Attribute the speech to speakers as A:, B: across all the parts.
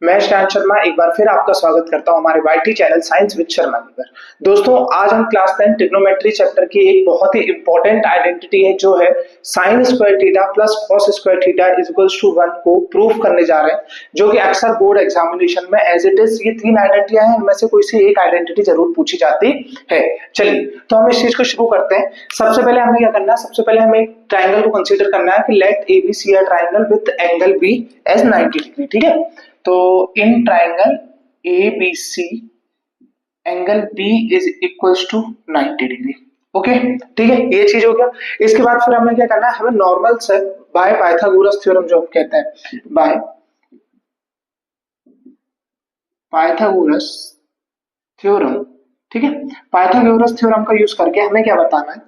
A: मैं श्रेयांश शर्मा एक बार फिर आपका स्वागत करता हूं हमारे YT channel science with Sharma ji पर। दोस्तों, आज हम क्लास 10 ट्रिग्नोमेट्री चैप्टर की एक बहुत ही इंपॉर्टेंट आइडेंटिटी है जो है sine square theta plus cos square theta is equals to 1 को प्रूव करने जा रहे हैं, जो कि अक्सर बोर्ड एग्जामिनेशन में एज इट इज ये तीन आइडेंटिटियां हैं, इनमें से कोई सी एक आइडेंटिटी जरूर पूछी जाती है। चलिए तो हम इस चीज को शुरू करते हैं। सबसे पहले हमें क्या करना है, सबसे पहले हमें ट्राइंगल को कंसीडर करना है कि let A B C a triangle with angle B as 90 degree. ठीक है, तो in triangle A B C angle B is equals to 90 degree. Okay, ठीक है, ये चीज हो गया। इसके बाद फिर हमें क्या करना है, हमें नॉर्मल से बाय पाइथागोरस थ्योरम जो हम कहते हैं, बाय पाइथागोरस थ्योरम, ठीक है, पाइथागोरस थ्योरम का यूज करके हमें क्या बताना है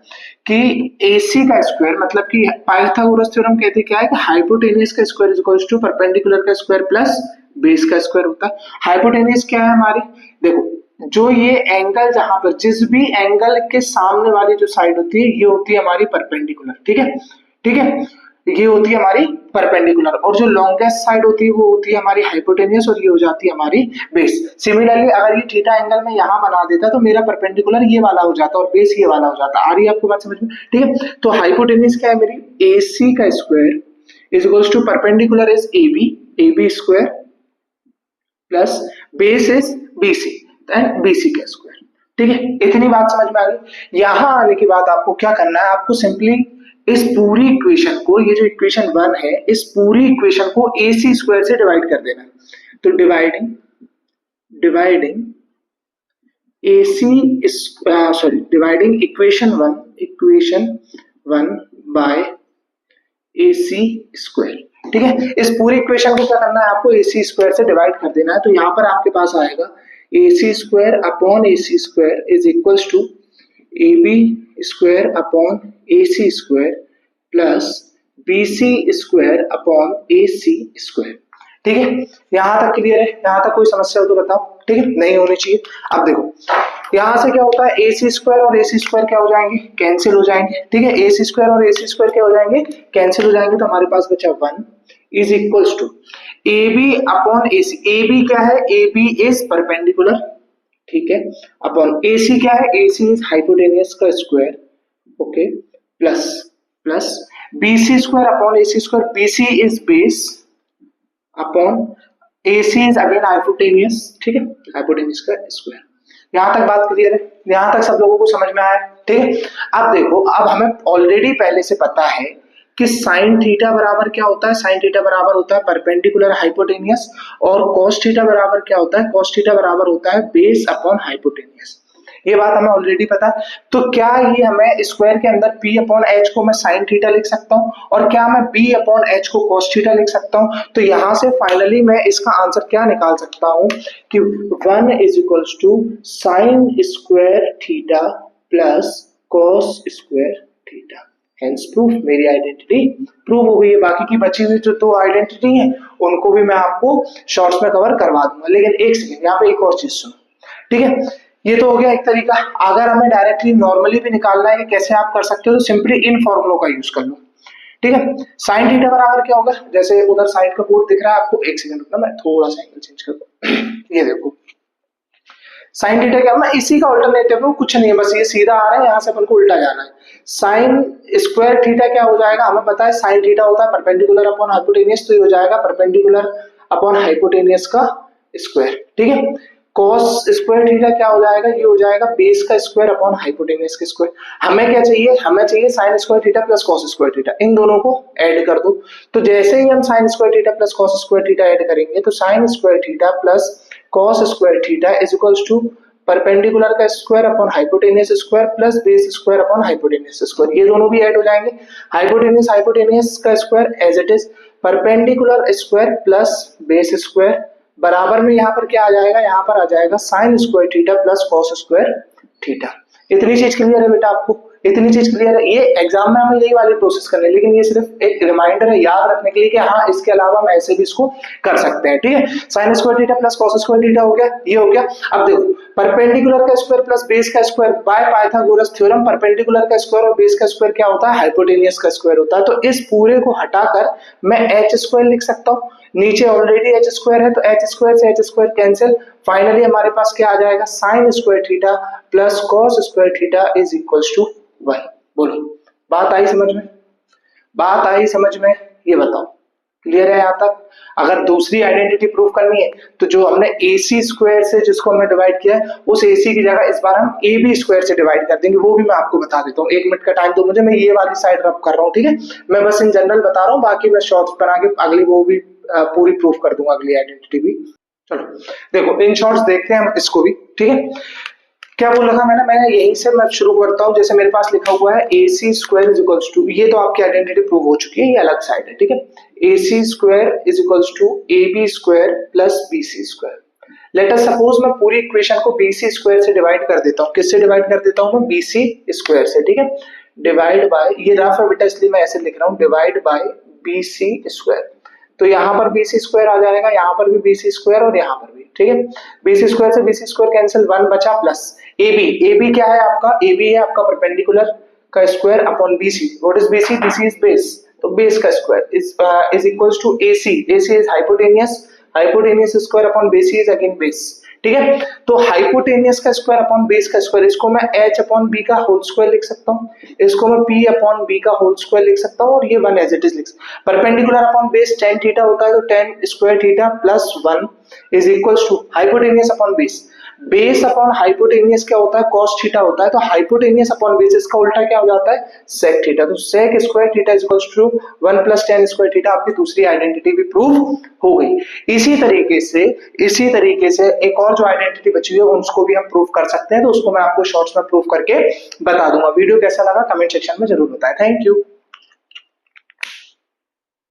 A: कि AC का स्क्वायर, मतलब कि पाइथागोरस थ्योरम कहते क्या है कि हाइपोटेनियस का square is equals to perpendicular का स्क्वायर प्लस बेस का स्क्वायर होता है। हाइपोटेनियस क्या है हमारी, देखो जो ये एंगल, जहां पर जिस भी एंगल के सामने वाली जो साइड होती है ये होती है हमारी परपेंडिकुलर। ठीक है, ठीक है, ये होती है हमारी परपेंडिकुलर, और जो लॉन्गेस्ट साइड होती है वो होती है हमारी हाइपोटेनियस, और ये हो जाती है हमारी बेस। सिमिलरली अगर ये थीटा एंगल में यहाँ बना देता तो मेरा परपेंडिकुलर ये वाला हो जाता और बेस ये वाला हो जाता। आ रही है आपको बात समझ में? ठीक है, तो हाइपोटेनियस क्या है मेरी, AC का square is equals to perpendicular is AB square plus base is BC and BC का स्क्वायर। ठीक है, इतनी बात समझ में आ गई। यहां आने के बाद आपको क्या करना है, आपको सिंपली इस पूरी इक्वेशन को, ये जो इक्वेशन 1 है, इस पूरी इक्वेशन को AC स्क्वायर से डिवाइड कर देना है। तो dividing dividing equation 1 by AC square. ठीक है, इस पूरी इक्वेशन को क्या करना है, आपको AC स्क्वायर से डिवाइड कर देना है। तो यहाँ पर आपके पास आएगा AC square upon AC square is equals to AB square upon AC square plus BC square upon AC square. ठीक है, यहां तक क्लियर है? यहां तक कोई समस्या हो तो बताओ। ठीक है, नहीं होनी चाहिए। अब देखो यहां से क्या होता है, AC स्क्वायर और AC स्क्वायर क्या हो जाएंगे, कैंसिल हो जाएंगे। ठीक है, AC स्क्वायर और AC स्क्वायर क्या हो जाएंगे, कैंसिल हो जाएंगे। तो हमारे पास बचा 1 is equals to AB upon AC। AB क्या है, AB इज परपेंडिकुलर, ठीक है, अपॉन AC क्या है, AC इज हाइपोटेनियस का square, okay, plus BC square upon AC square, BC is base upon AC is again hypotenuse, ठीक है, hypotenuse का स्क्वायर। यहां तक बात क्लियर है? यहां तक सब लोगों को समझ में आया? ठीक है, अब देखो, अब हमें ऑलरेडी पहले से पता है कि साइन थीटा बराबर क्या होता है, साइन थीटा बराबर होता है परपेंडिकुलर हाइपोटेनियस, और कॉस थीटा बराबर क्या होता है, कॉस थीटा बराबर होता है बेस अपॉन हाइपोटेनियस। ये बात हमें ऑलरेडी पता है। तो क्या ये हमें स्क्वायर के अंदर P अपॉन H को मैं साइन थीटा लिख सकता हूँ, और क्या मैं B अपॉन H को कॉस थीटा लिख सकता हूँ? तो यहां से फाइनली मैं इसका आंसर क्या निकाल सकता हूँ कि 1 is equals to sine square theta plus cos square theta. Hence proof, मेरी आइडेंटिटी प्रूव हो गई है। बाकी की बची हुई जो दो आइडेंटिटी है उनको भी मैं आपको शॉर्ट्स में कवर करवा दूंगा, लेकिन एक सेकेंड, यहाँ पे एक और चीज सुनो। ठीक है, ये तो हो गया एक तरीका। अगर हमें डायरेक्टली नॉर्मली भी निकालना है कि कैसे आप कर सकते हो, तो सिंपली इन फॉर्मूलों का यूज कर लो। ठीक है, साइन थीटा बराबर क्या होगा, जैसे उधर साइड का बोर्ड दिख रहा है आपको, एक सेकंड रुकना, मैं थोड़ा सा एंगल चेंज कर दूं। ये देखो साइन थीटा क्या है, इसी का अल्टरनेटिव है, कुछ नहीं है, बस ये सीधा आ रहा है, यहाँ से अपन को उल्टा जाना है। साइन स्क्वायर थीटा क्या हो जाएगा, हमें पता है साइन थीटा होता है परपेंडिकुलर अपॉन हाइपोटेनियस, तो ये हो जाएगा परपेंडिकुलर अपॉन हाइपोटेनियस का स्क्वायर। ठीक है, कॉस स्क्वायर थीटा क्या हो जाएगा, ये हो जाएगा बेस का स्क्वायर अपॉन हाइपोटेनियस का स्क्वायर। हमें क्या चाहिए, हमें चाहिए sine square theta plus cos square theta, इन दोनों को ऐड कर दो। तो जैसे ही हम sine square theta plus cos square theta add करेंगे, तो sine square theta plus cos square theta is equals to perpendicular का square upon hypotenuse square plus base square upon hypotenuse square, ये दोनों भी ऐड हो जाएंगे। हाइपोटेनियस का square as it is perpendicular square plus base square, बराबर में यहाँ पर क्या आ जाएगा, यहाँ पर आ जाएगा sine square theta plus cos square theta. इतनी चीज क्लियर है बेटा आपको? इतनी चीज क्लियर है? ये एग्जाम में हमें यही वाली प्रोसेस करनी है, लेकिन ये सिर्फ एक रिमाइंडर है याद रखने के लिए कि हाँ इसके अलावा हम ऐसे भी इसको कर सकते हैं। ठीक है, sine square theta plus cos square theta हो गया, ये हो गया। अब देखो परपेंडिकुलर का स्क्वायर प्लस बेस का square by Pythagoras theorem, perpendicular का स्क्वायर और बेस का स्क्वायर क्या होता है, हाइपोटेनियस का स्क्वायर होता है। तो इस पूरे को हटाकर मैं एच स्क्वायर लिख सकता हूँ, नीचे ऑलरेडी एच स्क्वायर है तो एच स्क्वायर से एच स्क्वायर कैंसिल, फाइनली हमारे पास क्या आ जाएगा, sine square theta plus cos square theta is equals to 1। बोलो बात आई समझ में, बात आई समझ में, ये बताओ क्लियर है यहाँ तक। अगर दूसरी आइडेंटिटी प्रूव करनी है तो जो हमने AC स्क्वायर से जिसको हमने डिवाइड किया है उस AC की जगह इस बार हम AB स्क्वायर से डिवाइड कर देंगे, वो भी मैं आपको बता देता हूँ। 1 मिनट का टाइम दो मुझे, मैं ये वाली साइड रब कर रहा हूँ, ठीक है। मैं बस इन जनरल बता रहा हूँ, बाकी मैं शॉर्ट्स बना के अगली वो भी पूरी प्रूफ कर दूंगा, अगली आइडेंटिटी भी। चलो देखो इन शॉर्ट्स देखते हैं हम इसको भी, ठीक है। क्या बोल रखा मैंने यहीं से मैं शुरू करता हूँ। जैसे मेरे पास लिखा हुआ है AC square is equals to, ये तो आपकी आइडेंटिटी प्रूव हो चुकी है, ये अलग साइड है, ठीक है। AC square is equals to AB square plus BC square. Let us suppose मैं पूरी इक्वेशन को BC स्क्वायर से डिवाइड कर देता हूँ, किससे डिवाइड कर देता हूँ मैं, BC स्क्वायर से, ठीक है। डिवाइड बाय, ये रफ है बेटा इसलिए मैं ऐसे लिख रहा हूँ, डिवाइड बाय BC स्क्वायर। तो यहाँ पर BC स्क्वायर आ जाएगा, यहाँ पर भी BC स्क्वायर और यहाँ पर भी, ठीक है। BC स्क्वायर से BC स्क्वायर कैंसिल, 1 बचा प्लस AB क्या है आपका, AB है आपका परपेंडिकुलर का square upon BC। What is BC, BC is base, तो बेस का square is equals to AC, AC is hypotenuse, hypotenuse square upon base is again base, ठीक है। तो हाइपोटेनियस का स्क्वायर अपॉन बेस का स्क्वायर, इसको मैं H अपॉन B का होल स्क्वायर लिख सकता हूँ, इसको मैं P अपॉन B का होल स्क्वायर लिख सकता हूँ, और ये 1 एज इट इज लिख सकता हूँ। Perpendicular upon base tan theta होता है, तो tan square theta plus 1 is equals to hypotenuse upon base, base upon hypotenuse क्या होता है, cos थीटा होता है, तो हाइपोटेनियस अपॉन बेस इसका उल्टा क्या हो जाता है, sec थीटा। तो sec square theta is equals to 1 plus tan square theta, आपकी दूसरी आइडेंटिटी भी प्रूव हो गई। इसी तरीके से एक और जो आइडेंटिटी बची है उसको भी हम प्रूव कर सकते हैं, तो उसको मैं आपको शॉर्ट्स में प्रूव करके बता दूंगा। वीडियो कैसा लगा कमेंट सेक्शन में जरूर बताएं। Thank you.